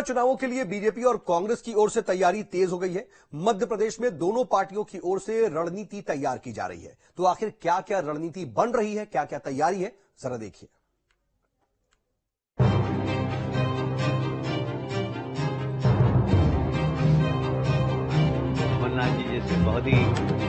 चुनावों के लिए बीजेपी और कांग्रेस की ओर से तैयारी तेज हो गई है। मध्य प्रदेश में दोनों पार्टियों की ओर से रणनीति तैयार की जा रही है। तो आखिर क्या क्या रणनीति बन रही है, क्या क्या तैयारी है, जरा देखिए। कमलनाथ जी जैसे बहुत ही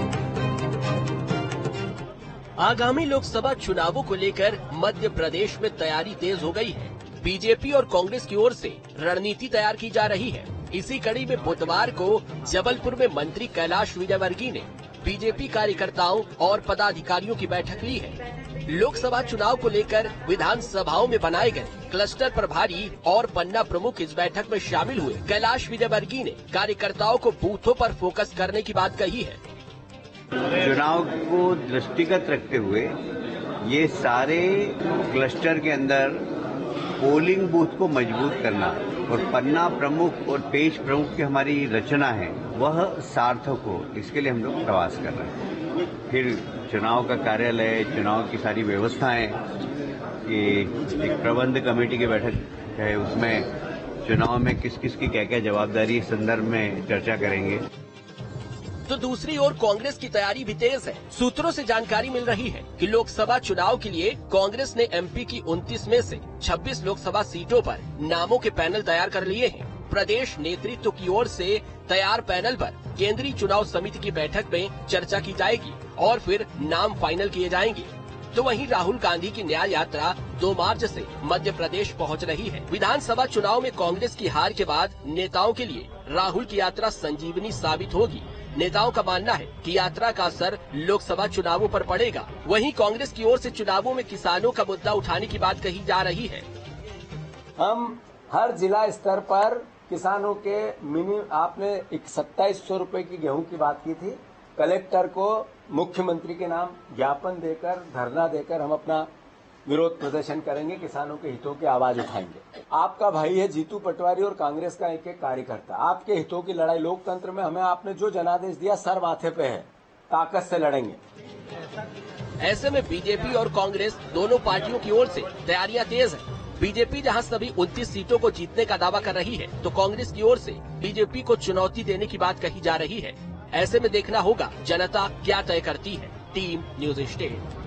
आगामी लोकसभा चुनावों को लेकर मध्य प्रदेश में तैयारी तेज हो गई है। बीजेपी और कांग्रेस की ओर से रणनीति तैयार की जा रही है। इसी कड़ी में बुधवार को जबलपुर में मंत्री कैलाश विजयवर्गीय ने बीजेपी कार्यकर्ताओं और पदाधिकारियों की बैठक ली है। लोकसभा चुनाव को लेकर विधानसभाओं में बनाए गए क्लस्टर प्रभारी और पन्ना प्रमुख इस बैठक में शामिल हुए। कैलाश विजयवर्गीय ने कार्यकर्ताओं को बूथों पर फोकस करने की बात कही है। चुनाव को दृष्टिगत रखते हुए ये सारे क्लस्टर के अंदर पोलिंग बूथ को मजबूत करना और पन्ना प्रमुख और पेज प्रमुख की हमारी रचना है वह सार्थक हो, इसके लिए हम लोग प्रयास कर रहे हैं। फिर चुनाव का कार्यालय, चुनाव की सारी व्यवस्थाएं, कि एक प्रबंध कमेटी की बैठक है, उसमें चुनाव में किस किस की क्या क्या जवाबदारी इस संदर्भ में चर्चा करेंगे। तो दूसरी ओर कांग्रेस की तैयारी भी तेज है। सूत्रों से जानकारी मिल रही है कि लोकसभा चुनाव के लिए कांग्रेस ने एमपी की 29 में से 26 लोकसभा सीटों पर नामों के पैनल तैयार कर लिए हैं। प्रदेश नेतृत्व की ओर से तैयार पैनल पर केंद्रीय चुनाव समिति की बैठक में चर्चा की जाएगी और फिर नाम फाइनल किए जाएंगे। तो वहीं राहुल गांधी की न्याय यात्रा 2 मार्च से मध्य प्रदेश पहुंच रही है। विधानसभा चुनाव में कांग्रेस की हार के बाद नेताओं के लिए राहुल की यात्रा संजीवनी साबित होगी। नेताओं का मानना है कि यात्रा का असर लोकसभा चुनावों पर पड़ेगा। वहीं कांग्रेस की ओर से चुनावों में किसानों का मुद्दा उठाने की बात कही जा रही है। हम हर जिला स्तर पर किसानों के आपने 2700 रुपए की गेहूं की बात की थी। कलेक्टर को मुख्यमंत्री के नाम ज्ञापन देकर, धरना देकर हम अपना विरोध प्रदर्शन करेंगे, किसानों के हितों की आवाज उठाएंगे। आपका भाई है जीतू पटवारी और कांग्रेस का एक एक कार्यकर्ता। आपके हितों की लड़ाई लोकतंत्र में हमें आपने जो जनादेश दिया सर माथे पे है, ताकत से लड़ेंगे। ऐसे में बीजेपी और कांग्रेस दोनों पार्टियों की ओर से तैयारियां तेज है। बीजेपी जहां सभी 29 सीटों को जीतने का दावा कर रही है, तो कांग्रेस की ओर से बीजेपी को चुनौती देने की बात कही जा रही है। ऐसे में देखना होगा जनता क्या तय करती है। Team news state.